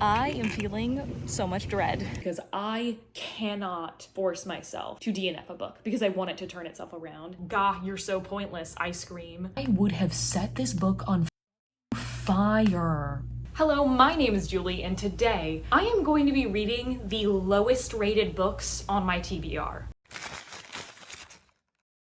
I am feeling so much dread because I cannot force myself to DNF a book because I want it to turn itself around. Gah, you're so pointless, I scream. I would have set this book on fire. Hello, my name is Julie, and today I am going to be reading the lowest rated books on my TBR.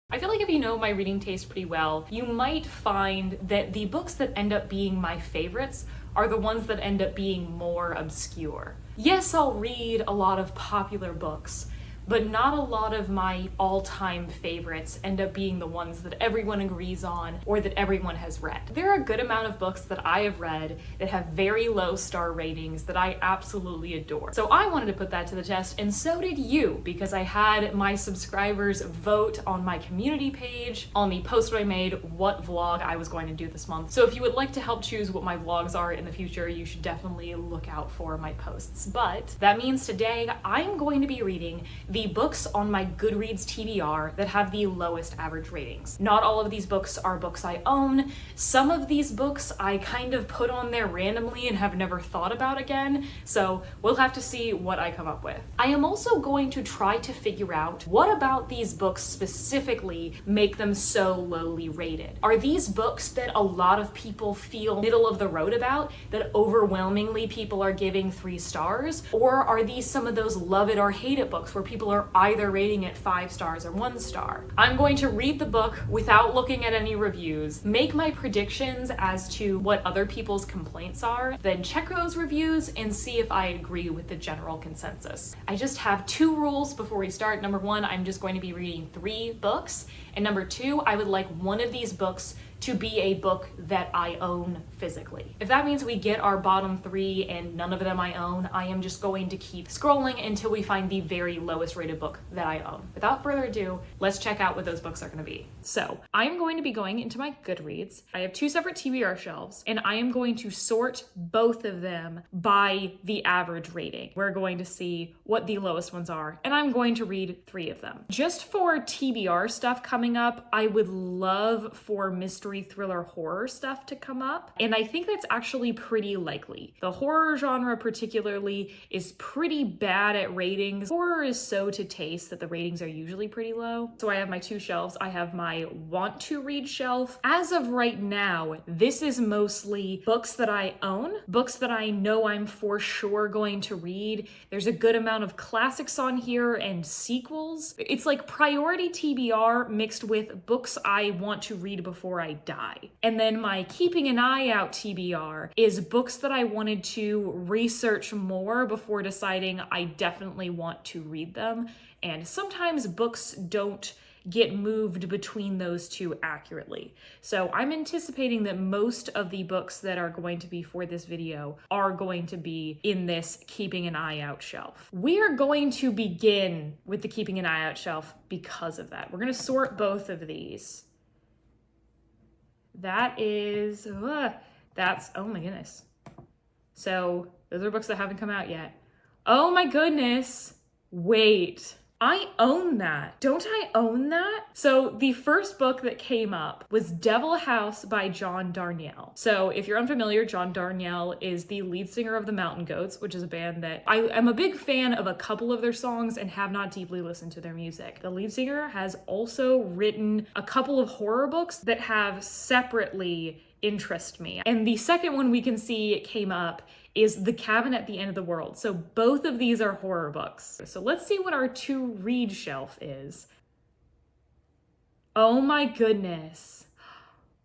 I feel like if you know my reading taste pretty well, you might find that the books that end up being my favorites are the ones that end up being more obscure. Yes, I'll read a lot of popular books, but not a lot of my all-time favorites end up being the ones that everyone agrees on or that everyone has read. There are a good amount of books that I have read that have very low star ratings that I absolutely adore. So I wanted to put that to the test, and so did you, because I had my subscribers vote on my community page on the post I made what vlog I was going to do this month. So if you would like to help choose what my vlogs are in the future, you should definitely look out for my posts. But that means today I'm going to be reading the books on my Goodreads TBR that have the lowest average ratings. Not all of these books are books I own. Some of these books I kind of put on there randomly and have never thought about again, so we'll have to see what I come up with. I am also going to try to figure out what about these books specifically make them so lowly rated. Are these books that a lot of people feel middle of the road about, that overwhelmingly people are giving 3 stars? Or are these some of those love it or hate it books where people are either rating it 5 stars or 1 star? I'm going to read the book without looking at any reviews, make my predictions as to what other people's complaints are, then check those reviews and see if I agree with the general consensus. I just have 2 rules before we start. Number 1, I'm just going to be reading 3 books. And number 2, I would like one of these books to be a book that I own physically. If that means we get our bottom 3 and none of them I own, I am just going to keep scrolling until we find the very lowest rated book that I own. Without further ado, let's check out what those books are going to be. So I'm going to be going into my Goodreads. I have 2 separate TBR shelves, and I am going to sort both of them by the average rating. We're going to see what the lowest ones are, and I'm going to read 3 of them. Just for TBR stuff coming up, I would love for mystery, thriller, horror stuff to come up, and I think that's actually pretty likely. The horror genre particularly is pretty bad at ratings. Horror is so to taste that the ratings are usually pretty low. So I have my 2 shelves. I have my want to read shelf. As of right now, this is mostly books that I own, books that I know I'm for sure going to read. There's a good amount of classics on here and sequels. It's like priority TBR mixed with books I want to read before I die. And then my keeping an eye out TBR is books that I wanted to research more before deciding I definitely want to read them. And sometimes books don't get moved between those 2 accurately. So I'm anticipating that most of the books that are going to be for this video are going to be in this keeping an eye out shelf. We are going to begin with the keeping an eye out shelf because of that. We're going to sort both of these. That is, that's, oh my goodness. So those are books that haven't come out yet. Oh my goodness. Wait, I own that. Don't I own that? So the first book that came up was Devil House by John Darnielle. So if you're unfamiliar, John Darnielle is the lead singer of the Mountain Goats, which is a band that I am a big fan of a couple of their songs and have not deeply listened to their music. The lead singer has also written a couple of horror books that have separately interest me. And the second one we can see came up is The Cabin at the End of the World. So both of these are horror books. So let's see what our to read shelf is. Oh my goodness.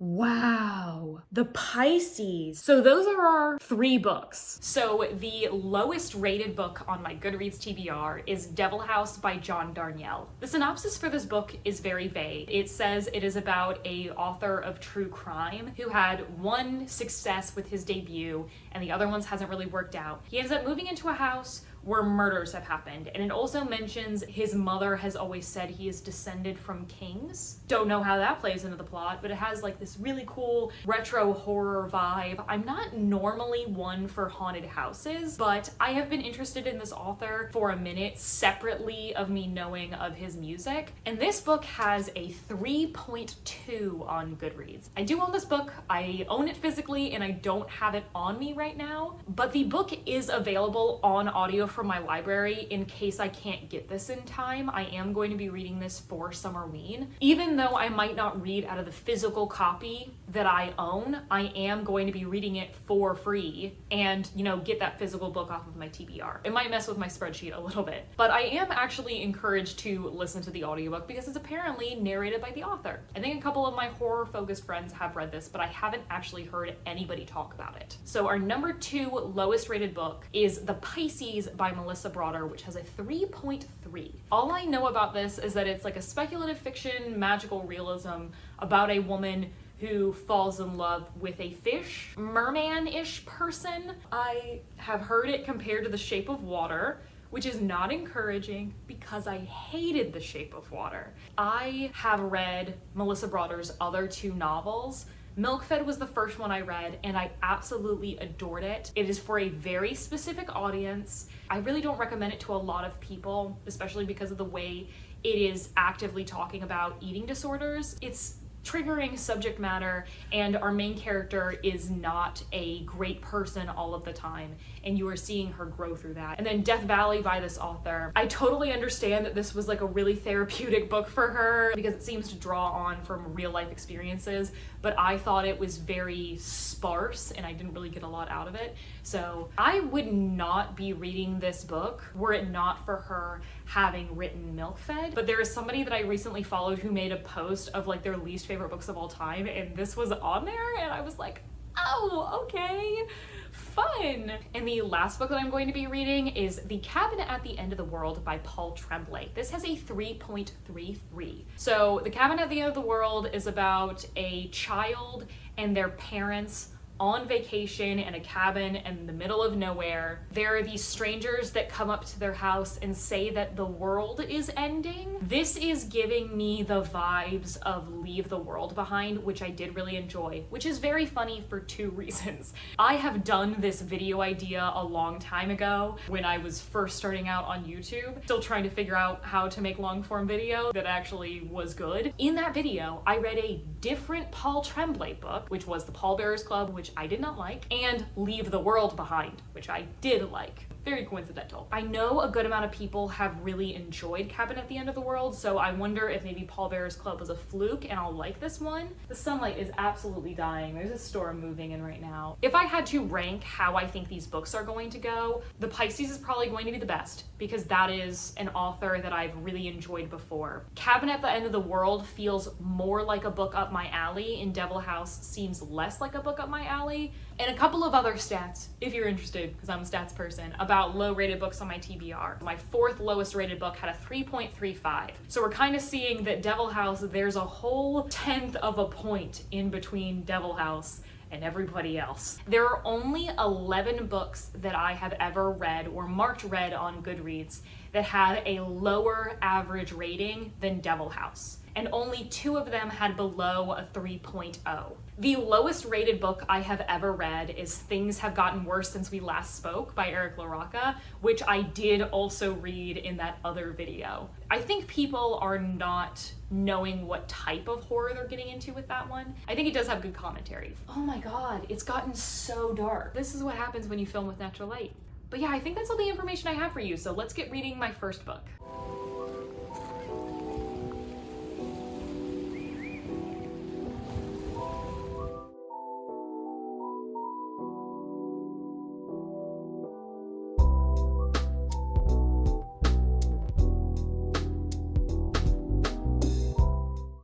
Wow, the Pisces. So those are our 3 books. So the lowest rated book on my Goodreads TBR is Devil House by John Darnielle. The synopsis for this book is very vague. It says it is about a author of true crime who had one success with his debut and the other ones hasn't really worked out. He ends up moving into a house where murders have happened. And it also mentions his mother has always said he is descended from kings. Don't know how that plays into the plot, but it has like this this really cool retro horror vibe. I'm not normally one for haunted houses, but I have been interested in this author for a minute separately of me knowing of his music. And this book has a 3.2 on Goodreads. I do own this book. I own it physically and I don't have it on me right now, but the book is available on audio from my library in case I can't get this in time. I am going to be reading this for Summerween. Even though I might not read out of the physical copy that I own, I am going to be reading it for free and, you know, get that physical book off of my TBR. It might mess with my spreadsheet a little bit, but I am actually encouraged to listen to the audiobook because it's apparently narrated by the author. I think a couple of my horror-focused friends have read this, but I haven't actually heard anybody talk about it. So our number 2 lowest rated book is The Pisces by Melissa Broader, which has a 3.3. All I know about this is that it's like a speculative fiction, magical realism about a woman who falls in love with a fish, merman-ish person. I have heard it compared to The Shape of Water, which is not encouraging because I hated The Shape of Water. I have read Melissa Broader's other 2 novels. Milkfed was the first one I read and I absolutely adored it. It is for a very specific audience. I really don't recommend it to a lot of people, especially because of the way it is actively talking about eating disorders. It's triggering subject matter, and our main character is not a great person all of the time, and you are seeing her grow through that. And then Death Valley by this author, I totally understand that this was like a really therapeutic book for her because it seems to draw on from real life experiences, but I thought it was very sparse and I didn't really get a lot out of it. So I would not be reading this book were it not for her having written Milkfed. But there is somebody that I recently followed who made a post of like their least favorite books of all time, and this was on there, and I was like, oh, okay, fun. And the last book that I'm going to be reading is The Cabin at the End of the World by Paul Tremblay. This has a 3.33. So The Cabin at the End of the World is about a child and their parents on vacation in a cabin in the middle of nowhere. There are these strangers that come up to their house and say that the world is ending. This is giving me the vibes of Leave the World Behind, which I did really enjoy, which is very funny for 2 reasons. I have done this video idea a long time ago when I was first starting out on YouTube, still trying to figure out how to make long form video that actually was good. In that video, I read a different Paul Tremblay book, which was The Pallbearers Club, which I did not like, and Leave the World Behind, which I did like. Very coincidental. I know a good amount of people have really enjoyed Cabin at the End of the World, so I wonder if maybe Pallbearers Club was a fluke and I'll like this one. The sunlight is absolutely dying. There's a storm moving in right now. If I had to rank how I think these books are going to go, The Pisces is probably going to be the best because that is an author that I've really enjoyed before. Cabin at the End of the World feels more like a book up my alley, and Devil House seems less like a book up my alley. And a couple of other stats, if you're interested, because I'm a stats person, about low rated books on my TBR. My 4th lowest rated book had a 3.35. So we're kind of seeing that Devil House, there's a whole 1/10 of a point in between Devil House and everybody else. There are only 11 books that I have ever read or marked read on Goodreads that had a lower average rating than Devil House, and only 2 of them had below a 3.0. The lowest rated book I have ever read is Things Have Gotten Worse Since We Last Spoke by Eric LaRocca, which I did also read in that other video. I think people are not knowing what type of horror they're getting into with that one. I think it does have good commentary. Oh my god, it's gotten so dark. This is what happens when you film with natural light. But yeah, I think that's all the information I have for you, so let's get reading my first book.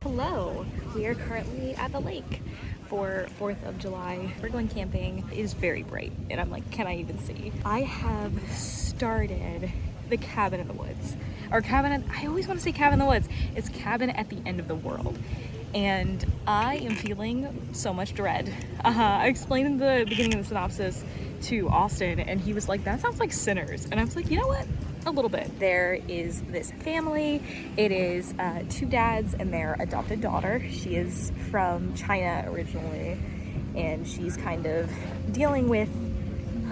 Hello, we are currently at the lake for 4th of July. We're going camping. It is very bright and I'm like, can I even see? I have started the Cabin in the Woods. Or I always want to say Cabin in the Woods. It's Cabin at the End of the World. And I am feeling so much dread. I explained in the beginning of the synopsis to Austin and he was like, that sounds like Sinners. And I was like, you know what? a little bit. There is this family. It is 2 dads and their adopted daughter. She is from China originally, and she's kind of dealing with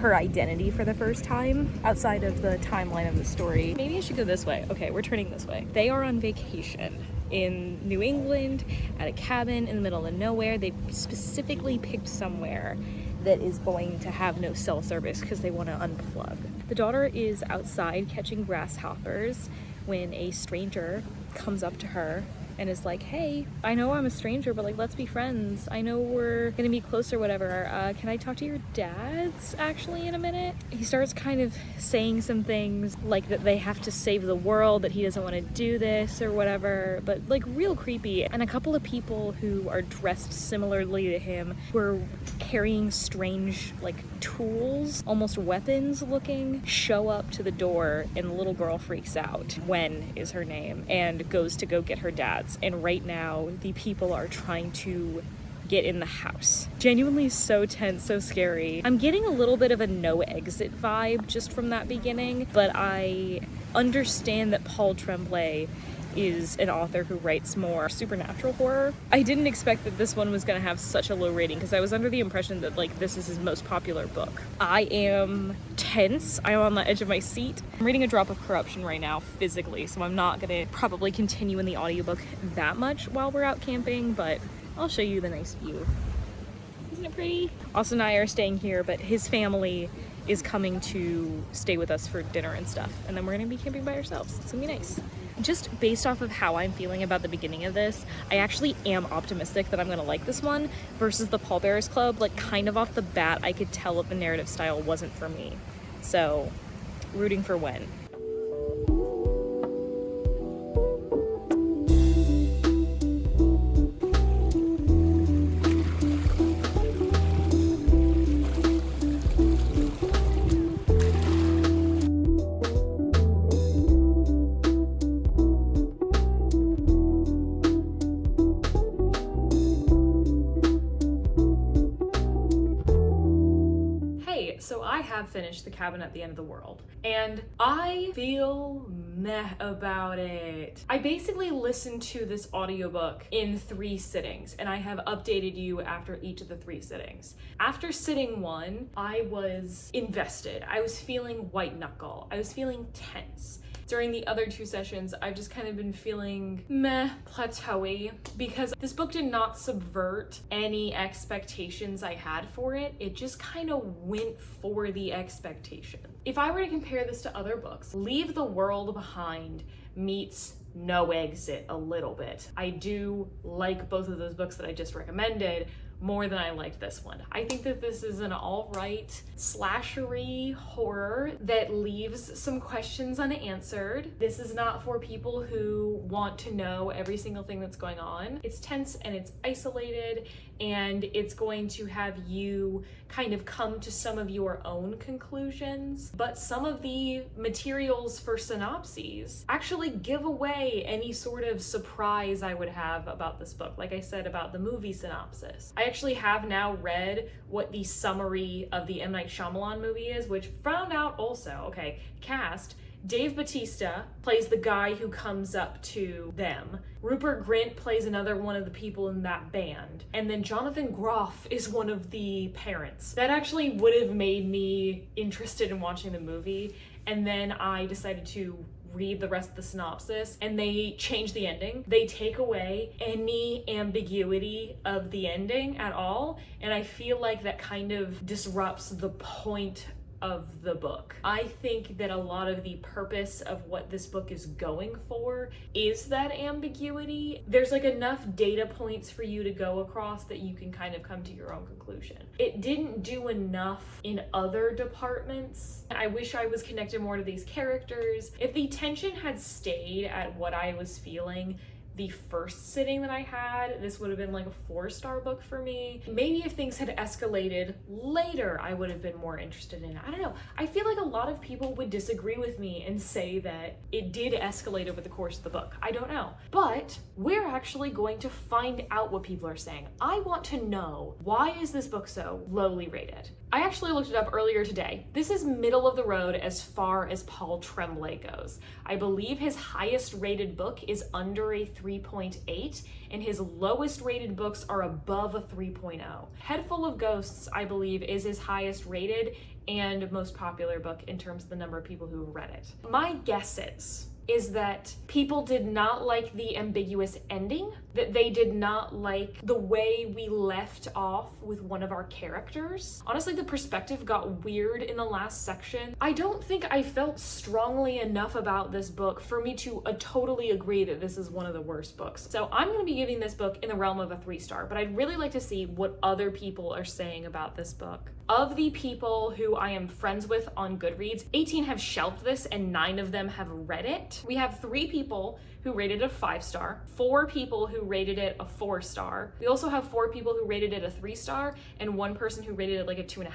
her identity for the first time outside of the timeline of the story. Maybe I should go this way. Okay, we're turning this way. They are on vacation in New England at a cabin in the middle of nowhere. They specifically picked somewhere that is going to have no cell service because they want to unplug. The daughter is outside catching grasshoppers when a stranger comes up to her and is like, hey, I know I'm a stranger, but like, let's be friends. I know we're gonna be close or whatever. Can I talk to your dads actually in a minute? He starts kind of saying some things like that they have to save the world, that he doesn't want to do this or whatever, but like real creepy. And a couple of people who are dressed similarly to him, who are carrying strange like tools, almost weapons looking, show up to the door, and the little girl freaks out. Wen is her name, and goes to go get her dad. And right now, the people are trying to get in the house. Genuinely so tense, so scary. I'm getting a little bit of a no exit vibe just from that beginning, but I understand that Paul Tremblay is an author who writes more supernatural horror. I didn't expect that this one was gonna have such a low rating because I was under the impression that like this is his most popular book. I am tense. I am on the edge of my seat. I'm reading A Drop of Corruption right now physically, so I'm not gonna probably continue in the audiobook that much while we're out camping, but I'll show you the nice view. Isn't it pretty? Austin and I are staying here, but his family is coming to stay with us for dinner and stuff, and then we're gonna be camping by ourselves. It's gonna be nice. Just based off of how I'm feeling about the beginning of this, I actually am optimistic that I'm gonna like this one versus the Pallbearers Club. Like, kind of off the bat, I could tell that the narrative style wasn't for me. So, rooting for Wen. So I have finished The Cabin at the End of the World, and I feel meh about it. I basically listened to this audiobook in 3 sittings, and I have updated you after each of the 3 sittings. After sitting 1, I was invested. I was feeling white knuckle. I was feeling tense. During the other 2 sessions, I've just kind of been feeling meh, plateauy, because this book did not subvert any expectations I had for it. It just kind of went for the expectation. If I were to compare this to other books, Leave the World Behind meets No Exit a little bit. I do like both of those books that I just recommended more than I liked this one. I think that this is an all-right slashery horror that leaves some questions unanswered. This is not for people who want to know every single thing that's going on. It's tense and it's isolated, and it's going to have you kind of come to some of your own conclusions. But some of the materials for synopses actually give away any sort of surprise I would have about this book. Like I said about the movie synopsis, I actually have now read what the summary of the M. Night Shyamalan movie is, which found out also, okay, cast, Dave Bautista plays the guy who comes up to them. Rupert Grint plays another one of the people in that band. And then Jonathan Groff is one of the parents. That actually would have made me interested in watching the movie. And then I decided to read the rest of the synopsis, and they change the ending. They take away any ambiguity of the ending at all, and I feel like that kind of disrupts the point of the book. I think that a lot of the purpose of what this book is going for is that ambiguity. There's like enough data points for you to go across that you can kind of come to your own conclusion. It didn't do enough in other departments. I wish I was connected more to these characters. If the tension had stayed at what I was feeling, the first sitting that I had, this would have been like a 4-star book for me. Maybe if things had escalated later, I would have been more interested in it. I don't know. I feel like a lot of people would disagree with me and say that it did escalate over the course of the book. I don't know. But we're actually going to find out what people are saying. I want to know, why is this book so lowly rated? I actually looked it up earlier today. This is middle of the road as far as Paul Tremblay goes. I believe his highest rated book is under a 3.8, and his lowest rated books are above a 3.0. Head Full of Ghosts, I believe, is his highest rated and most popular book in terms of the number of people who read it. My guess is that people did not like the ambiguous ending, that they did not like the way we left off with one of our characters. Honestly, the perspective got weird in the last section. I don't think I felt strongly enough about this book for me to totally agree that this is one of the worst books. So I'm gonna be giving this book in the realm of a 3-star, but I'd really like to see what other people are saying about this book. Of the people who I am friends with on Goodreads, 18 have shelved this and 9 of them have read it. We have 3 people who rated it a 5-star, 4 people who rated it a 4-star. We also have 4 people who rated it a 3-star and 1 person who rated it like a 2.5.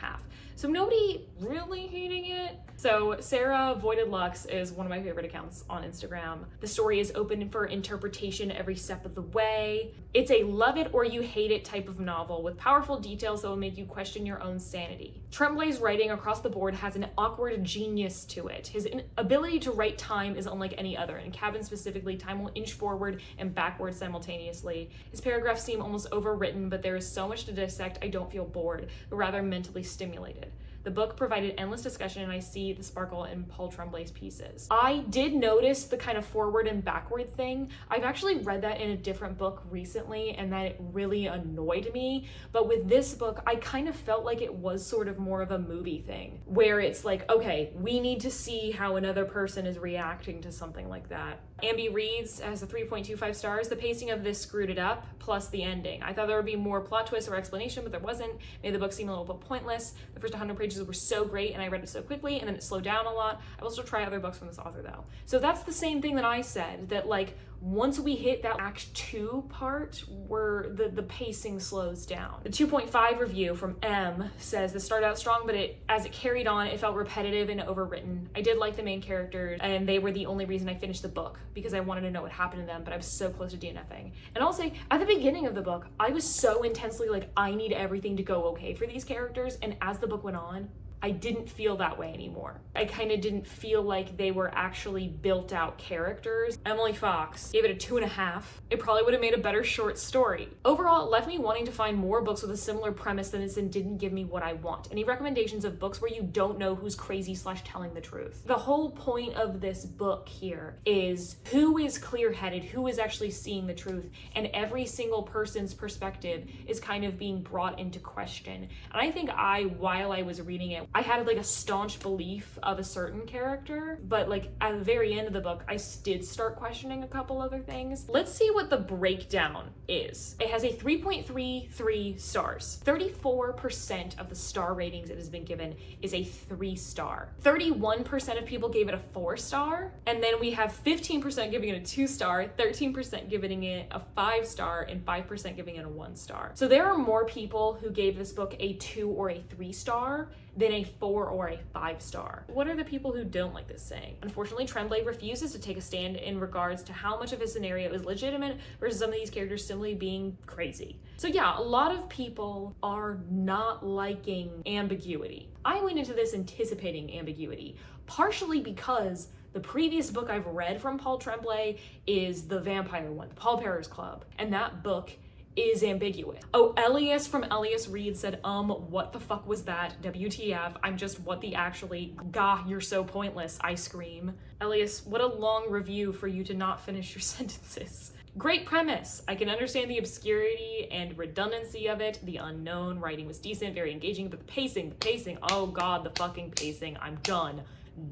So nobody really hating it. So Sarah Voided Lux is one of my favorite accounts on Instagram. The story is open for interpretation every step of the way. It's a love it or you hate it type of novel with powerful details that will make you question your own sanity. Tremblay's writing across the board has an awkward genius to it. His ability to write time is unlike any other. In Cabin specifically, time will inch forward and backward simultaneously. His paragraphs seem almost overwritten, but there is so much to dissect I don't feel bored, but rather mentally stimulated. The book provided endless discussion, and I see the sparkle in Paul Tremblay's pieces. I did notice the kind of forward and backward thing. I've actually read that in a different book recently, and that really annoyed me. But with this book, I kind of felt like it was sort of more of a movie thing, where it's like, okay, we need to see how another person is reacting to something like that. Ambi Reads has a 3.25 stars. The pacing of this screwed it up, plus the ending. I thought there would be more plot twists or explanation, but there wasn't. Made the book seem a little bit pointless. The first 100 pages were so great and I read it so quickly, and then it slowed down a lot. I will still try other books from this author though. So that's the same thing that I said, that like once we hit that Act 2 part where the pacing slows down. The 2.5 review from M says this started out strong, but as it carried on, it felt repetitive and overwritten. I did like the main characters, and they were the only reason I finished the book because I wanted to know what happened to them, but I was so close to DNFing. And I'll say, at the beginning of the book, I was so intensely like, I need everything to go okay for these characters, and as the book went on, I didn't feel that way anymore. I kind of didn't feel like they were actually built out characters. Emily Fox gave it a 2.5. It probably would have made a better short story. Overall, it left me wanting to find more books with a similar premise than this and didn't give me what I want. Any recommendations of books where you don't know who's crazy / telling the truth? The whole point of this book here is who is clear-headed, who is actually seeing the truth, and every single person's perspective is kind of being brought into question. And I think while I was reading it, I had like a staunch belief of a certain character, but like at the very end of the book, I did start questioning a couple other things. Let's see what the breakdown is. It has a 3.33 stars. 34% of the star ratings it has been given is a 3-star. 31% of people gave it a 4-star, and then we have 15% giving it a 2-star, 13% giving it a 5-star, and 5% giving it a 1-star. So there are more people who gave this book a 2 or a 3-star than a 4 or a 5-star. What are the people who don't like this saying? Unfortunately, Tremblay refuses to take a stand in regards to how much of his scenario is legitimate versus some of these characters simply being crazy. So yeah, a lot of people are not liking ambiguity. I went into this anticipating ambiguity, partially because the previous book I've read from Paul Tremblay is the vampire one, the Pallbearers Club, and that book is ambiguous. Oh, Elias from Elias Reed said, what the fuck was that? WTF, I'm just what the actually, gah, you're so pointless, I scream. Elias, what a long review for you to not finish your sentences. Great premise. I can understand the obscurity and redundancy of it. The unknown writing was decent, very engaging, but the pacing, oh god, the fucking pacing, I'm done.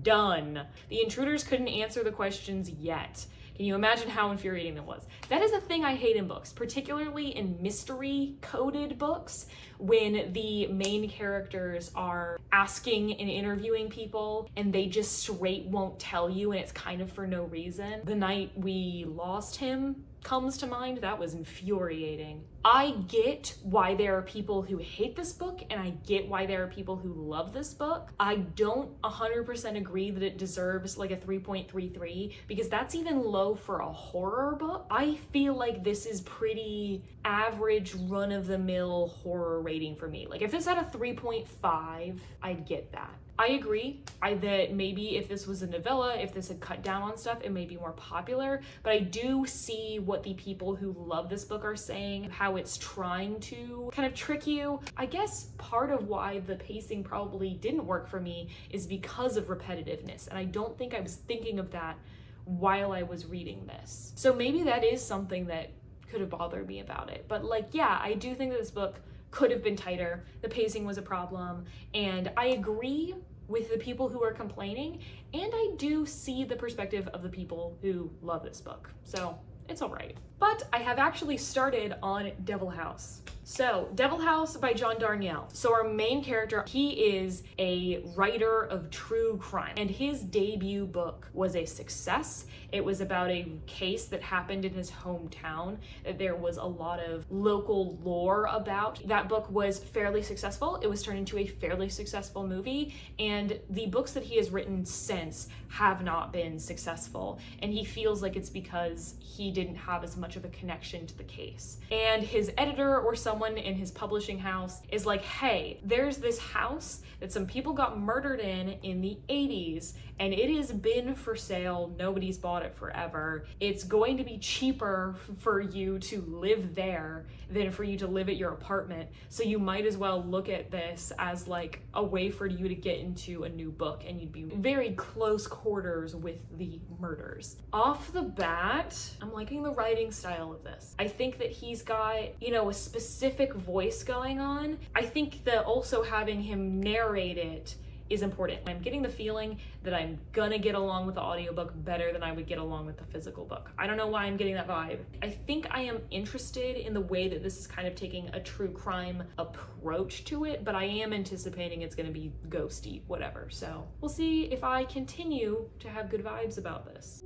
The intruders couldn't answer the questions yet. Can you imagine how infuriating that was? That is a thing I hate in books, particularly in mystery-coded books, when the main characters are asking and interviewing people and they just straight won't tell you and it's kind of for no reason. The night we lost him, comes to mind, that was infuriating. I get why there are people who hate this book, and I get why there are people who love this book. I don't 100% agree that it deserves like a 3.33, because that's even low for a horror book. I feel like this is pretty average, run-of-the-mill horror rating for me. Like if this had a 3.5, I'd get that. I agree that maybe if this was a novella, if this had cut down on stuff, it may be more popular, but I do see what the people who love this book are saying, how it's trying to kind of trick you. I guess part of why the pacing probably didn't work for me is because of repetitiveness, and I don't think I was thinking of that while I was reading this. So maybe that is something that could have bothered me about it. But like, yeah, I do think that this book could have been tighter. The pacing was a problem, and I agree with the people who are complaining, and I do see the perspective of the people who love this book. So it's all right. But I have actually started on Devil House. So, Devil House by John Darnielle. So our main character, he is a writer of true crime, and his debut book was a success. It was about a case that happened in his hometown that there was a lot of local lore about. That book was fairly successful. It was turned into a fairly successful movie, and the books that he has written since have not been successful, and he feels like it's because he didn't have as much of a connection to the case. And his editor or someone in his publishing house is like, hey, there's this house that some people got murdered in the 80s, and it has been for sale. Nobody's bought it forever. It's going to be cheaper for you to live there than for you to live at your apartment. So you might as well look at this as like a way for you to get into a new book, and you'd be very close quarters with the murders. Off the bat, I'm liking the writing style of this. I think that he's got, you know, a specific voice going on. I think that also having him narrate it is important. I'm getting the feeling that I'm gonna get along with the audiobook better than I would get along with the physical book. I don't know why I'm getting that vibe. I think I am interested in the way that this is kind of taking a true crime approach to it, but I am anticipating it's gonna be ghosty, whatever. So we'll see if I continue to have good vibes about this.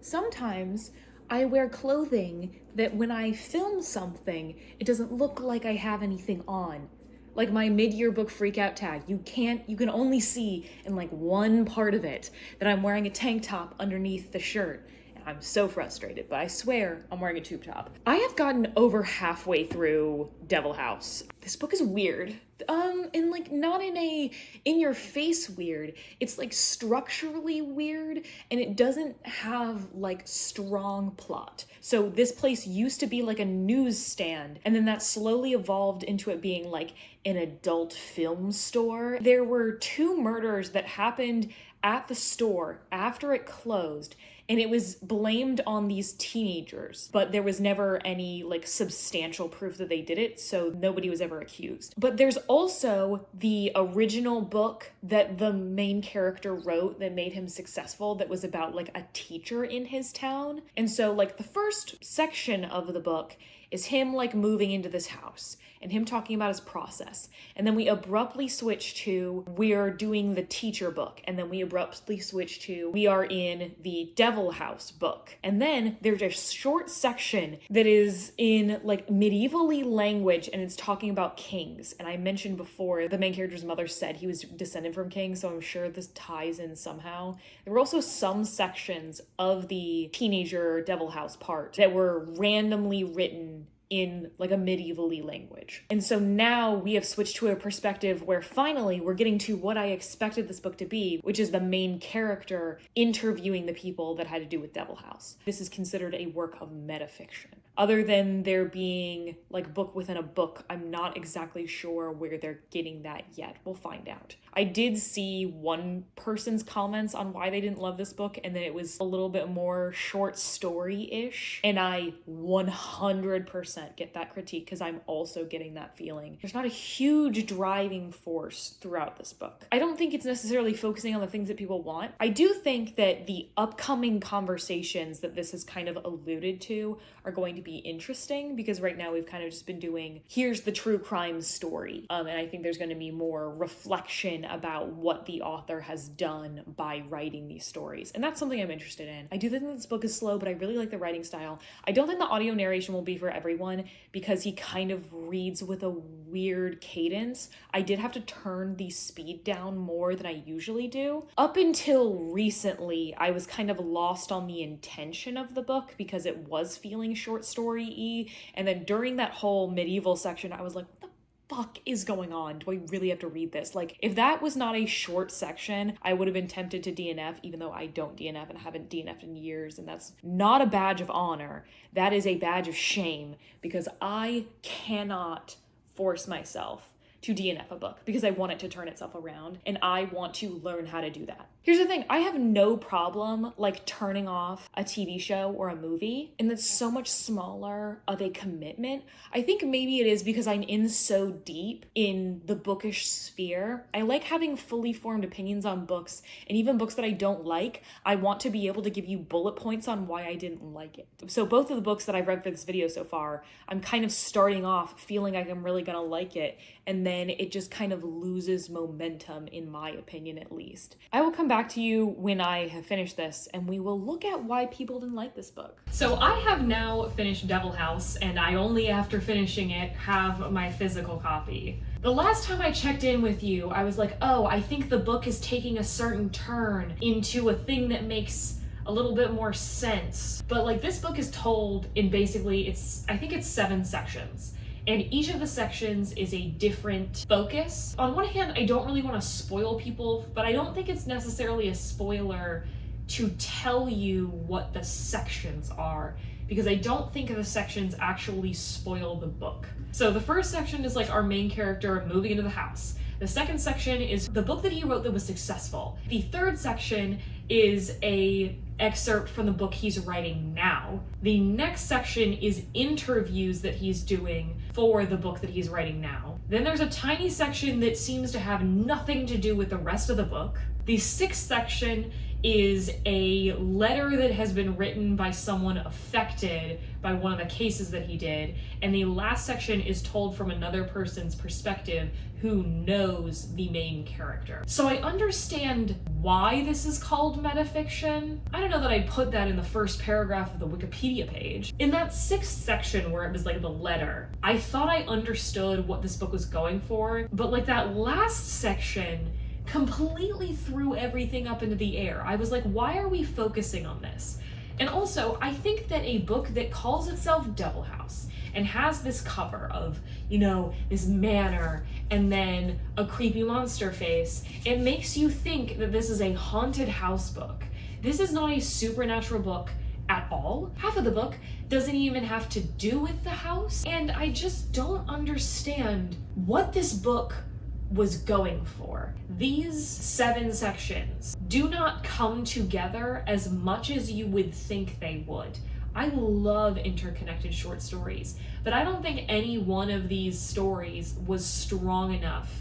Sometimes I wear clothing that when I film something, it doesn't look like I have anything on. Like my mid-year book freakout tag, you can only see in like one part of it that I'm wearing a tank top underneath the shirt. I'm so frustrated, but I swear I'm wearing a tube top. I have gotten over halfway through Devil House. This book is weird. And like not in a in-your-face weird. It's like structurally weird, and it doesn't have like strong plot. So this place used to be like a newsstand, and then that slowly evolved into it being like an adult film store. There were 2 murders that happened at the store after it closed, and it was blamed on these teenagers, but there was never any like substantial proof that they did it, so nobody was ever accused. But there's also the original book that the main character wrote that made him successful, that was about like a teacher in his town. And so like the first section of the book is him like moving into this house and him talking about his process. And then we abruptly switch to we're doing the teacher book. And then we abruptly switch to we are in the Devil House book. And then there's a short section that is in like medievally language, and it's talking about kings. And I mentioned before the main character's mother said he was descended from kings, so I'm sure this ties in somehow. There were also some sections of the teenager Devil House part that were randomly written in like a medievally language. And so now we have switched to a perspective where finally we're getting to what I expected this book to be, which is the main character interviewing the people that had to do with Devil House. This is considered a work of metafiction. Other than there being like book within a book, I'm not exactly sure where they're getting that yet. We'll find out. I did see one person's comments on why they didn't love this book, and then it was a little bit more short story-ish, and I 100% 100% get that critique because I'm also getting that feeling. There's not a huge driving force throughout this book. I don't think it's necessarily focusing on the things that people want. I do think that the upcoming conversations that this has kind of alluded to are going to be interesting because right now we've kind of just been doing, here's the true crime story. And I think there's going to be more reflection about what the author has done by writing these stories. And that's something I'm interested in. I do think that this book is slow, but I really like the writing style. I don't think the audio narration will be for everyone because he kind of reads with a weird cadence. I did have to turn the speed down more than I usually do. Up until recently, I was kind of lost on the intention of the book because it was feeling short story-y. And then during that whole medieval section, I was like, what the fuck is going on? Do I really have to read this? Like, if that was not a short section, I would have been tempted to DNF, even though I don't DNF and haven't DNF'd in years, and that's not a badge of honor. That is a badge of shame because I cannot force myself to DNF a book because I want it to turn itself around and I want to learn how to do that. Here's the thing, I have no problem like turning off a TV show or a movie, and that's so much smaller of a commitment. I think maybe it is because I'm in so deep in the bookish sphere. I like having fully formed opinions on books, and even books that I don't like, I want to be able to give you bullet points on why I didn't like it. So both of the books that I've read for this video so far, I'm kind of starting off feeling like I'm really gonna like it, and then it just kind of loses momentum, in my opinion at least. I will come back to you when I have finished this and we will look at why people didn't like this book. So I have now finished Devil House, and I only after finishing it have my physical copy. The last time I checked in with you, I was like, oh, I think the book is taking a certain turn into a thing that makes a little bit more sense. But like, this book is told in basically, I think it's 7 sections. And each of the sections is a different focus. On one hand, I don't really want to spoil people, but I don't think it's necessarily a spoiler to tell you what the sections are, because I don't think the sections actually spoil the book. So the first section is like our main character moving into the house. The second section is the book that he wrote that was successful. The third section is a excerpt from the book he's writing now. The next section is interviews that he's doing for the book that he's writing now. Then there's a tiny section that seems to have nothing to do with the rest of the book. The sixth section is a letter that has been written by someone affected by one of the cases that he did. And the last section is told from another person's perspective who knows the main character. So I understand why this is called metafiction. I don't know that I'd put that in the first paragraph of the Wikipedia page. In that sixth section where it was like the letter, I thought I understood what this book was going for, but like that last section completely threw everything up into the air. I was like, why are we focusing on this? And also, I think that a book that calls itself Devil House and has this cover of, you know, this manor and then a creepy monster face, it makes you think that this is a haunted house book. This is not a supernatural book at all. Half of the book doesn't even have to do with the house. And I just don't understand what this book was going for. These 7 sections do not come together as much as you would think they would. I love interconnected short stories, but I don't think any one of these stories was strong enough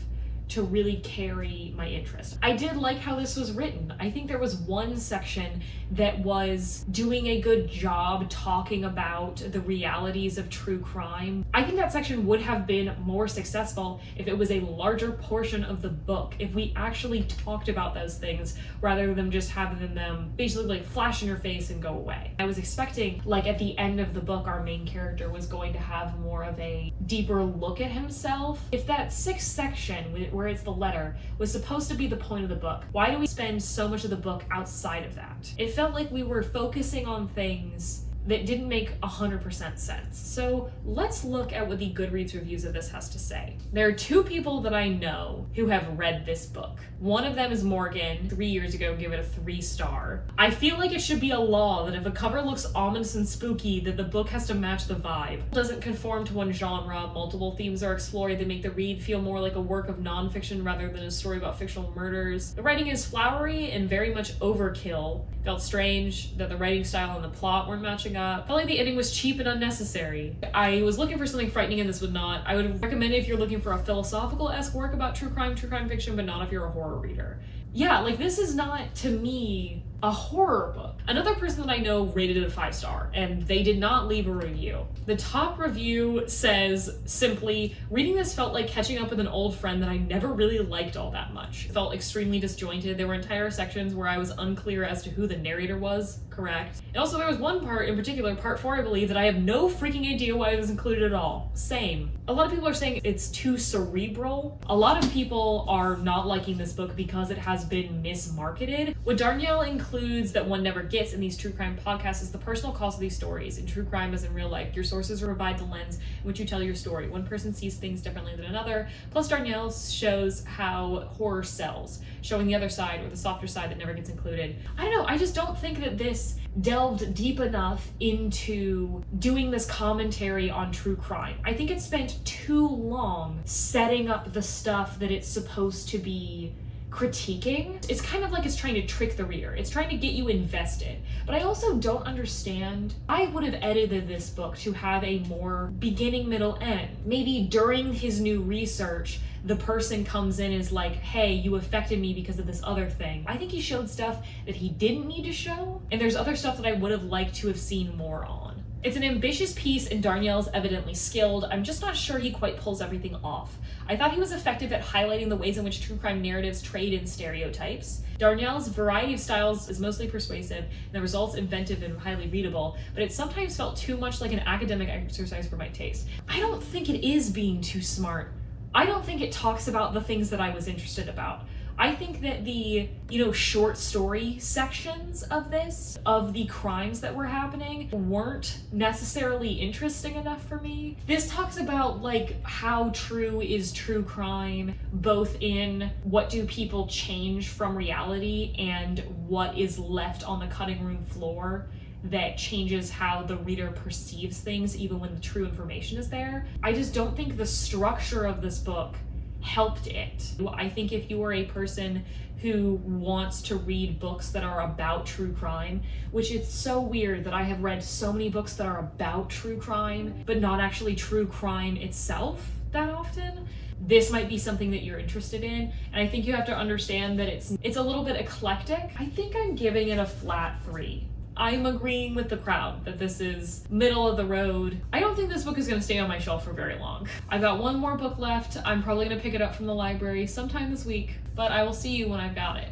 to really carry my interest. I did like how this was written. I think there was one section that was doing a good job talking about the realities of true crime. I think that section would have been more successful if it was a larger portion of the book, if we actually talked about those things rather than just having them basically like flash in your face and go away. I was expecting like at the end of the book our main character was going to have more of a deeper look at himself. If that 6th section where it's the letter was supposed to be the point of the book, why do we spend so much of the book outside of that? It felt like we were focusing on things that didn't make 100% sense. So let's look at what the Goodreads reviews of this has to say. There are 2 people that I know who have read this book. One of them is Morgan, 3 years ago, gave it a 3-star. I feel like it should be a law that if a cover looks ominous and spooky, that the book has to match the vibe. It doesn't conform to one genre, multiple themes are explored that make the read feel more like a work of nonfiction rather than a story about fictional murders. The writing is flowery and very much overkill. Felt strange that the writing style and the plot weren't matching catching up. Felt like the ending was cheap and unnecessary. I was looking for something frightening and this would not. I would recommend it if you're looking for a philosophical-esque work about true crime fiction, but not if you're a horror reader. Yeah, like this is not, to me, a horror book. Another person that I know rated it a 5-star, and they did not leave a review. The top review says simply, reading this felt like catching up with an old friend that I never really liked all that much. It felt extremely disjointed. There were entire sections where I was unclear as to who the narrator was, correct. And also there was one part in particular, part 4 I believe, that I have no freaking idea why it was included at all. Same. A lot of people are saying it's too cerebral. A lot of people are not liking this book because it has been mismarketed. What Darnielle includes that one never gets in these true crime podcasts is the personal cause of these stories. In true crime as in real life, your sources provide the lens in which you tell your story. One person sees things differently than another. Plus Darnielle shows how horror sells, showing the other side or the softer side that never gets included. I don't know, I just don't think that this delved deep enough into doing this commentary on true crime. I think it spent too long setting up the stuff that it's supposed to be critiquing. It's kind of like it's trying to trick the reader. It's trying to get you invested. But I also don't understand. I would have edited this book to have a more beginning, middle, end. Maybe during his new research, the person comes in and is like, hey, you affected me because of this other thing. I think he showed stuff that he didn't need to show, and there's other stuff that I would have liked to have seen more on. It's an ambitious piece and Darnielle's evidently skilled. I'm just not sure he quite pulls everything off. I thought he was effective at highlighting the ways in which true crime narratives trade in stereotypes. Darnielle's variety of styles is mostly persuasive and the results inventive and highly readable, but it sometimes felt too much like an academic exercise for my taste. I don't think it is being too smart. I don't think it talks about the things that I was interested about. I think that the, short story sections of this, of the crimes that were happening, weren't necessarily interesting enough for me. This talks about how true is true crime, both in what do people change from reality and what is left on the cutting room floor that changes how the reader perceives things even when the true information is there. I just don't think the structure of this book helped it. I think if you are a person who wants to read books that are about true crime, which it's so weird that I have read so many books that are about true crime, but not actually true crime itself that often, this might be something that you're interested in. And I think you have to understand that it's a little bit eclectic. I think I'm giving it a flat 3. I'm agreeing with the crowd that this is middle of the road. I don't think this book is going to stay on my shelf for very long. I've got one more book left. I'm probably going to pick it up from the library sometime this week, but I will see you when I've got it.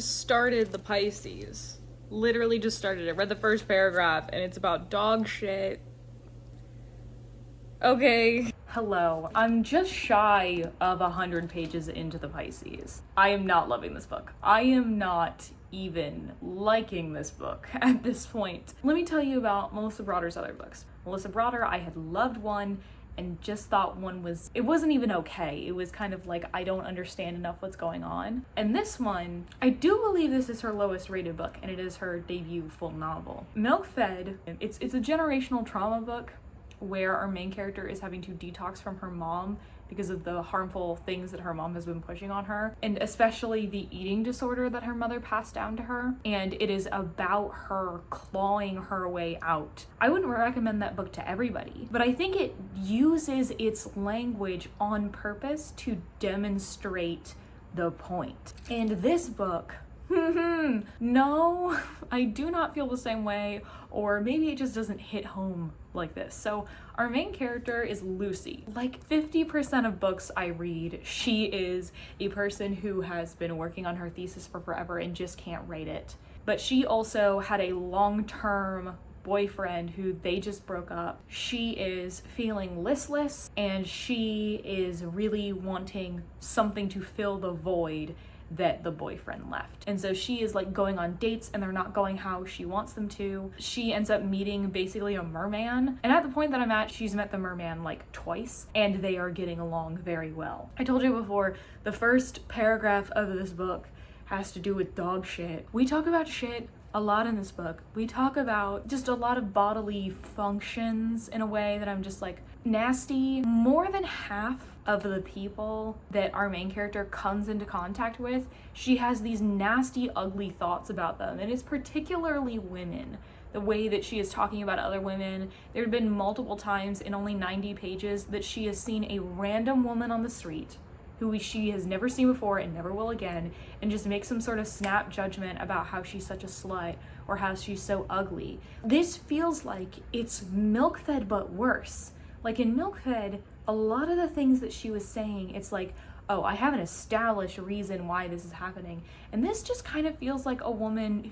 Started the Pisces. Literally just started it. Read the first paragraph and it's about dog shit. Okay. Hello. I'm just shy of 100 pages into the Pisces. I am not loving this book. I am not even liking this book at this point. Let me tell you about Melissa Broader's other books. Melissa Broader, I had loved one and just thought it wasn't even okay. It was kind of like, I don't understand enough what's going on. And this one, I do believe this is her lowest rated book, and it is her debut full novel. Milk Fed, it's a generational trauma book where our main character is having to detox from her mom because of the harmful things that her mom has been pushing on her, and especially the eating disorder that her mother passed down to her. And it is about her clawing her way out. I wouldn't recommend that book to everybody, but I think it uses its language on purpose to demonstrate the point. And this book, no, I do not feel the same way, or maybe it just doesn't hit home like this. So our main character is Lucy. Like 50% of books I read, she is a person who has been working on her thesis for forever and just can't write it. But she also had a long-term boyfriend who they just broke up. She is feeling listless and she is really wanting something to fill the void that the boyfriend left. And so she is like going on dates and they're not going how she wants them to. She ends up meeting basically a merman. And at the point that I'm at, she's met the merman like twice and they are getting along very well. I told you before, the first paragraph of this book has to do with dog shit. We talk about shit a lot in this book. We talk about just a lot of bodily functions in a way that I'm just like, nasty. More than half of the people that our main character comes into contact with, she has these nasty, ugly thoughts about them. And it's particularly women. The way that she is talking about other women. There have been multiple times in only 90 pages that she has seen a random woman on the street who she has never seen before and never will again, and just make some sort of snap judgment about how she's such a slut or how she's so ugly. This feels like it's Milk-Fed but worse. Like in Milk-Fed, a lot of the things that she was saying, it's like, oh, I have an established reason why this is happening. And this just kind of feels like a woman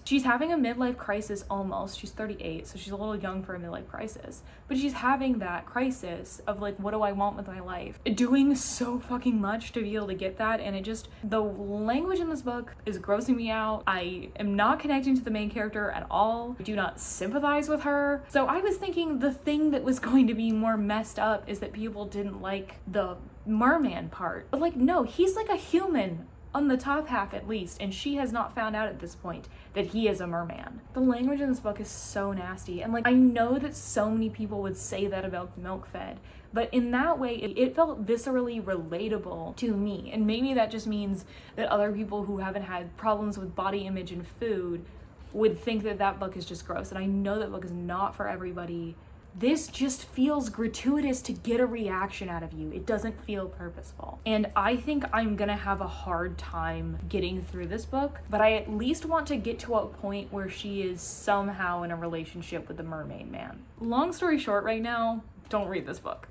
she's having a midlife crisis almost. She's 38, so she's a little young for a midlife crisis. But she's having that crisis of like, what do I want with my life? Doing so fucking much to be able to get that, and the language in this book is grossing me out. I am not connecting to the main character at all. I do not sympathize with her. So I was thinking the thing that was going to be more messed up is that people didn't like the merman part. But like, no, he's like a human on the top half at least, and she has not found out at this point that he is a merman. The language in this book is so nasty, and like, I know that so many people would say that about Milk-Fed, but in that way it felt viscerally relatable to me. And maybe that just means that other people who haven't had problems with body image and food would think that that book is just gross, and I know that book is not for everybody. This just feels gratuitous to get a reaction out of you. It doesn't feel purposeful. And I think I'm gonna have a hard time getting through this book, but I at least want to get to a point where she is somehow in a relationship with the mermaid man. Long story short right now, don't read this book.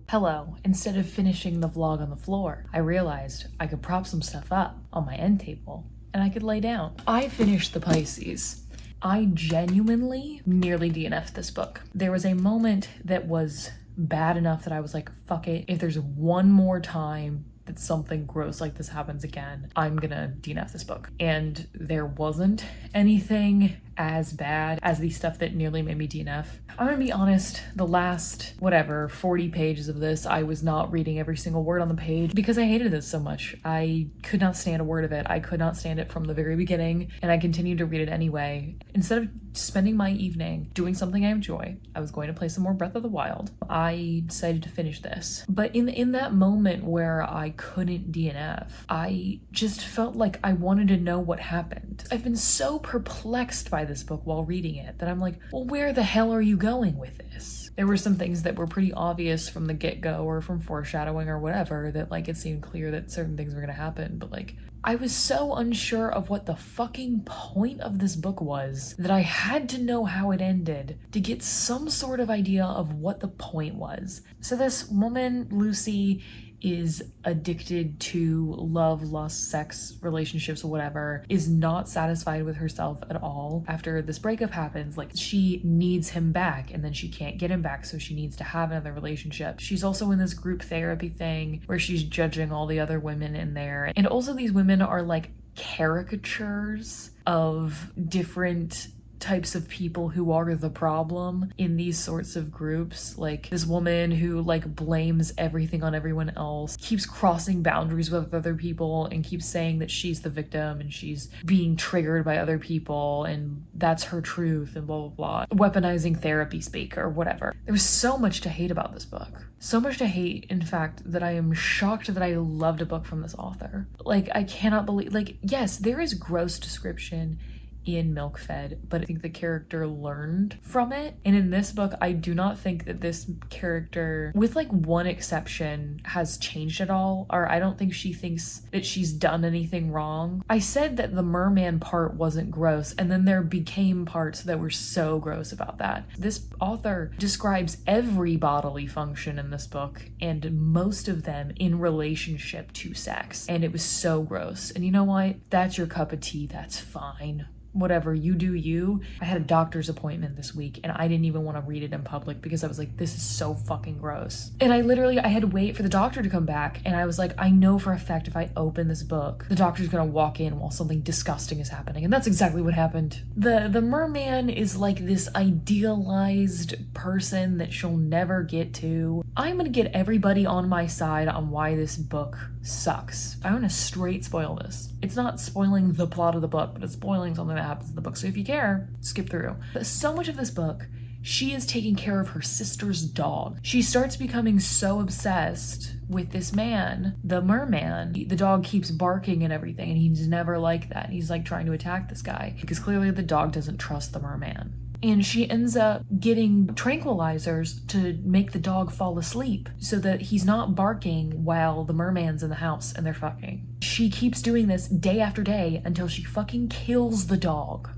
Hello, instead of finishing the vlog on the floor, I realized I could prop some stuff up on my end table and I could lay down. I finished the Pisces. I genuinely nearly DNF'd this book. There was a moment that was bad enough that I was like, fuck it. If there's one more time that something gross like this happens again, I'm gonna DNF this book. And there wasn't anything as bad as the stuff that nearly made me DNF. I'm gonna be honest, the last, 40 pages of this, I was not reading every single word on the page because I hated this so much. I could not stand a word of it. I could not stand it from the very beginning, and I continued to read it anyway. Instead of spending my evening doing something I enjoy, I was going to play some more Breath of the Wild. I decided to finish this. But in that moment where I couldn't DNF, I just felt like I wanted to know what happened. I've been so perplexed by this book while reading it that I'm like, well, where the hell are you going with this? There were some things that were pretty obvious from the get-go or from foreshadowing or whatever that like it seemed clear that certain things were gonna happen, but like I was so unsure of what the fucking point of this book was that I had to know how it ended to get some sort of idea of what the point was. So this woman, Lucy, is addicted to love, lust, sex, relationships, whatever, is not satisfied with herself at all. After this breakup happens, like she needs him back and then she can't get him back, so she needs to have another relationship. She's also in this group therapy thing where she's judging all the other women in there. And also these women are like caricatures of different types of people who are the problem in these sorts of groups. Like this woman who like blames everything on everyone else, keeps crossing boundaries with other people and keeps saying that she's the victim and she's being triggered by other people and that's her truth and blah blah blah, weaponizing therapy speak or whatever. There was so much to hate about this book. So much to hate, in fact, that I am shocked that I loved a book from this author. Like, I cannot believe, like, yes, there is gross description in Milk Fed, but I think the character learned from it. And in this book, I do not think that this character, with like one exception, has changed at all, or I don't think she thinks that she's done anything wrong. I said that the merman part wasn't gross, and then there became parts that were so gross about that. This author describes every bodily function in this book, and most of them in relationship to sex, and it was so gross. And you know what? That's your cup of tea. That's fine. Whatever, you do you. I had a doctor's appointment this week and I didn't even want to read it in public because I was like, this is so fucking gross. And I had to wait for the doctor to come back, and I was like, I know for a fact if I open this book, the doctor's gonna walk in while something disgusting is happening. And that's exactly what happened. The merman is like this idealized person that she'll never get to. I'm gonna get everybody on my side on why this book sucks. I'm gonna straight spoil this. It's not spoiling the plot of the book, but it's spoiling something that happens in the book. So if you care, skip through. But so much of this book, she is taking care of her sister's dog. She starts becoming so obsessed with this man, the merman. The dog keeps barking and everything, and he's never like that. He's like trying to attack this guy because clearly the dog doesn't trust the merman. And she ends up getting tranquilizers to make the dog fall asleep so that he's not barking while the merman's in the house and they're fucking. She keeps doing this day after day until she fucking kills the dog.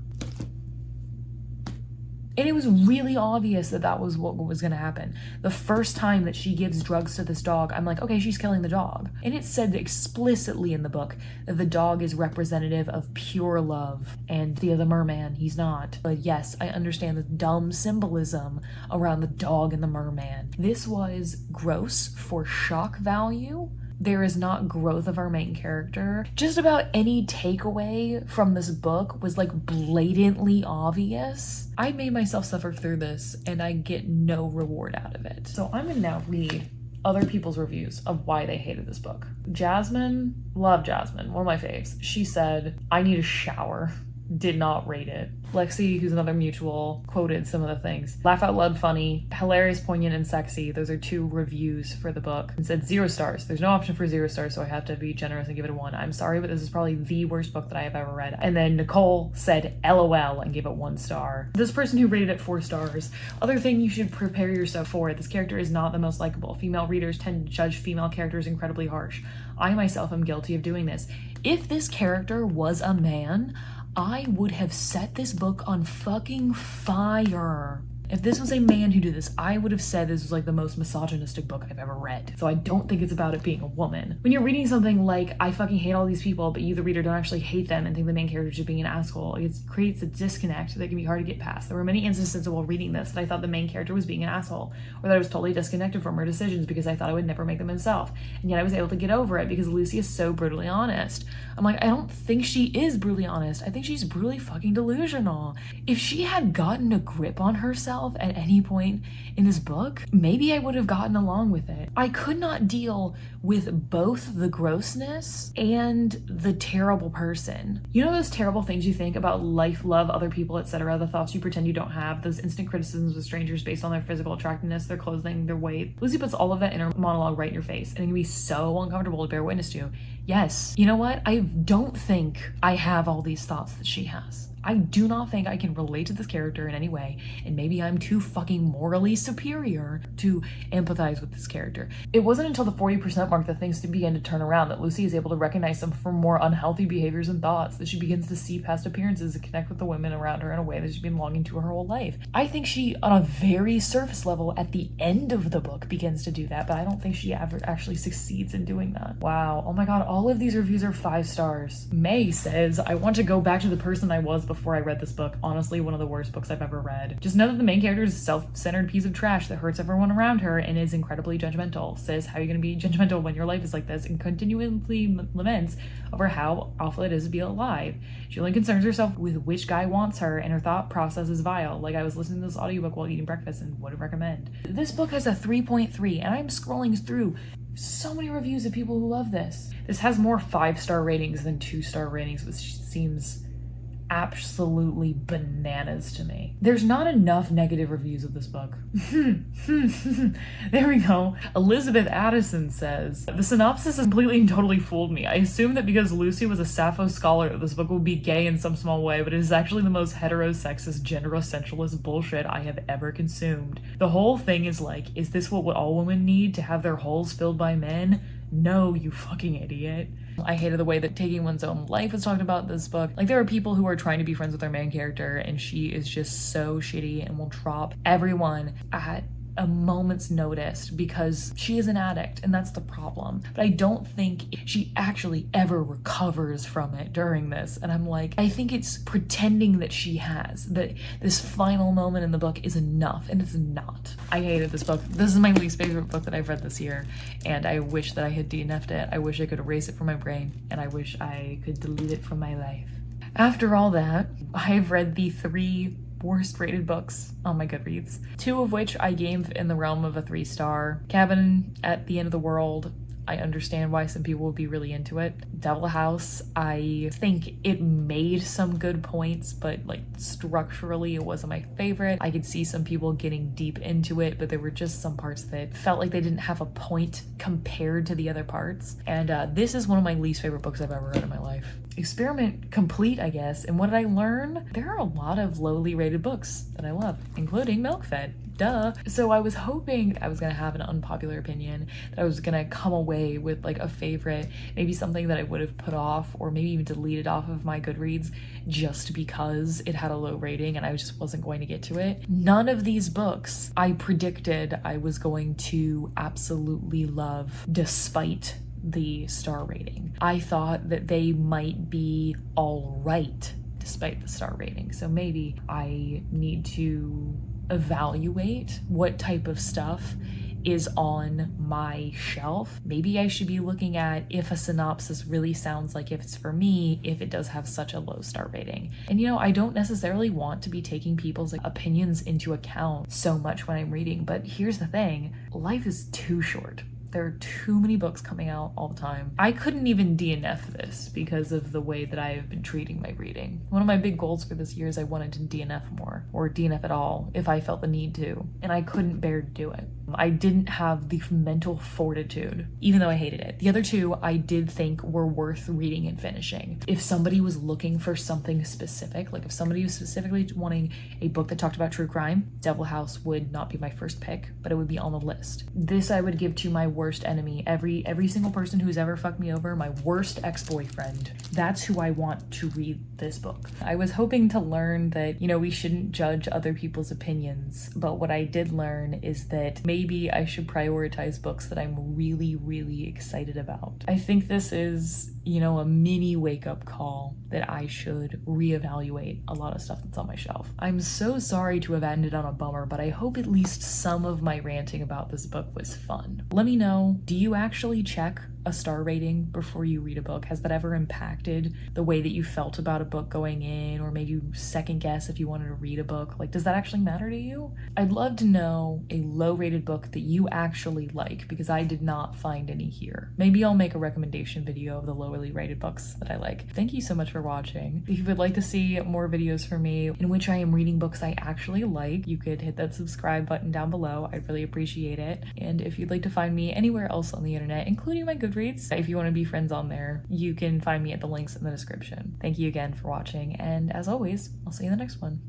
And it was really obvious that that was what was going to happen. The first time that she gives drugs to this dog, I'm like, okay, she's killing the dog. And it's said explicitly in the book that the dog is representative of pure love. And the other merman, he's not. But yes, I understand the dumb symbolism around the dog and the merman. This was gross for shock value. There is not growth of our main character. Just about any takeaway from this book was like blatantly obvious. I made myself suffer through this and I get no reward out of it. So I'm gonna now read other people's reviews of why they hated this book. Jasmine, love Jasmine, one of my faves. She said, I need a shower. Did not rate it. Lexi, who's another mutual, quoted some of the things. Laugh out loud funny, hilarious, poignant, and sexy. Those are 2 reviews for the book. And said 0 stars. There's no option for 0 stars, so I have to be generous and give it a 1. I'm sorry, but this is probably the worst book that I have ever read. And then Nicole said LOL and gave it 1 star. This person who rated it 4 stars. Other thing you should prepare yourself for, this character is not the most likable. Female readers tend to judge female characters incredibly harsh. I myself am guilty of doing this. If this character was a man, I would have set this book on fucking fire. If this was a man who did this, I would have said this was like the most misogynistic book I've ever read. So I don't think it's about it being a woman. When you're reading something like, I fucking hate all these people, but you, the reader, don't actually hate them and think the main character is just being an asshole, it creates a disconnect that can be hard to get past. There were many instances while reading this that I thought the main character was being an asshole, or that I was totally disconnected from her decisions because I thought I would never make them myself. And yet I was able to get over it because Lucy is so brutally honest. I'm like, I don't think she is brutally honest. I think she's brutally fucking delusional. If she had gotten a grip on herself at any point in this book, maybe I would have gotten along with it. I could not deal with both the grossness and the terrible person. You know those terrible things you think about life, love, other people, etc., the thoughts you pretend you don't have, those instant criticisms of strangers based on their physical attractiveness, their clothing, their weight. Lucy puts all of that inner monologue right in your face, and it can be so uncomfortable to bear witness to. Yes, you know what? I don't think I have all these thoughts that she has. I do not think I can relate to this character in any way, and maybe I'm too fucking morally superior to empathize with this character. It wasn't until the 40% mark that things began to turn around, that Lucy is able to recognize some of her more unhealthy behaviors and thoughts, that she begins to see past appearances and connect with the women around her in a way that she's been longing to her whole life. I think she, on a very surface level, at the end of the book begins to do that, but I don't think she ever actually succeeds in doing that. Wow, oh my god, all of these reviews are 5 stars. May says, I want to go back to the person I was before I read this book. Honestly, one of the worst books I've ever read. Just know that the main character is a self-centered piece of trash that hurts everyone around her and is incredibly judgmental. Says, how are you going to be judgmental when your life is like this? And continually laments over how awful it is to be alive. She only concerns herself with which guy wants her, and her thought process is vile. Like, I was listening to this audiobook while eating breakfast and would recommend. This book has a 3.3, and I'm scrolling through so many reviews of people who love this. This has more 5-star ratings than 2-star ratings, which seems absolutely bananas to me. There's not enough negative reviews of this book. There we go. Elizabeth Addison says, the synopsis has completely and totally fooled me. I assumed that because Lucy was a Sappho scholar, this book would be gay in some small way, but it is actually the most heterosexist, gender-essentialist bullshit I have ever consumed. The whole thing is like, is this what all women need, to have their holes filled by men? No, you fucking idiot. I hated the way that taking one's own life is talked about in this book. Like, there are people who are trying to be friends with their main character, and she is just so shitty and will drop everyone at a moment's notice because she is an addict, and that's the problem. But I don't think she actually ever recovers from it during this, and I'm like, I think it's pretending that she has, that this final moment in the book is enough, and it's not. I hated this book. This is my least favorite book that I've read this year, and I wish that I had DNF'd it. I wish I could erase it from my brain, and I wish I could delete it from my life. After all that, I've read the 3 worst rated books on my Goodreads, 2 of which I gave in the realm of a 3-star. Cabin at the End of the World, I understand why some people would be really into it. Devil House, I think it made some good points, but like structurally it wasn't my favorite. I could see some people getting deep into it, but there were just some parts that felt like they didn't have a point compared to the other parts. And this is one of my least favorite books I've ever read in my life. Experiment complete, I guess. And what did I learn? There are a lot of lowly rated books that I love, including Milk Fed. Duh. So I was hoping I was gonna have an unpopular opinion, that I was gonna come away with like a favorite, maybe something that I would have put off or maybe even deleted off of my Goodreads just because it had a low rating and I just wasn't going to get to it. None of these books I predicted I was going to absolutely love despite the star rating. I thought that they might be all right despite the star rating. So maybe I need to evaluate what type of stuff is on my shelf. Maybe I should be looking at if a synopsis really sounds like if it's for me, if it does have such a low star rating. And you know, I don't necessarily want to be taking people's opinions into account so much when I'm reading, but here's the thing, life is too short. There are too many books coming out all the time. I couldn't even DNF this because of the way that I have been treating my reading. One of my big goals for this year is I wanted to DNF more, or DNF at all, if I felt the need to, and I couldn't bear to do it. I didn't have the mental fortitude, even though I hated it. The other 2 I did think were worth reading and finishing. If somebody was looking for something specific, like if somebody was specifically wanting a book that talked about true crime, Devil House would not be my first pick, but it would be on the list. This I would give to my worst enemy, every single person who's ever fucked me over, my worst ex-boyfriend. That's who I want to read this book. I was hoping to learn that, you know, we shouldn't judge other people's opinions, but what I did learn is that maybe I should prioritize books that I'm really, really excited about. I think this is, you know, a mini wake-up call that I should reevaluate a lot of stuff that's on my shelf. I'm so sorry to have ended on a bummer, but I hope at least some of my ranting about this book was fun. Let me know, do you actually check a star rating before you read a book? Has that ever impacted the way that you felt about a book going in, or maybe you second guess if you wanted to read a book? Like, does that actually matter to you? I'd love to know a low rated book that you actually like, because I did not find any here. Maybe I'll make a recommendation video of the lowly rated books that I like. Thank you so much for watching. If you would like to see more videos from me in which I am reading books I actually like, you could hit that subscribe button down below. I'd really appreciate it. And if you'd like to find me anywhere else on the internet, including my Goodreads, if you want to be friends on there, you can find me at the links in the description. Thank you again for watching, and as always, I'll see you in the next one.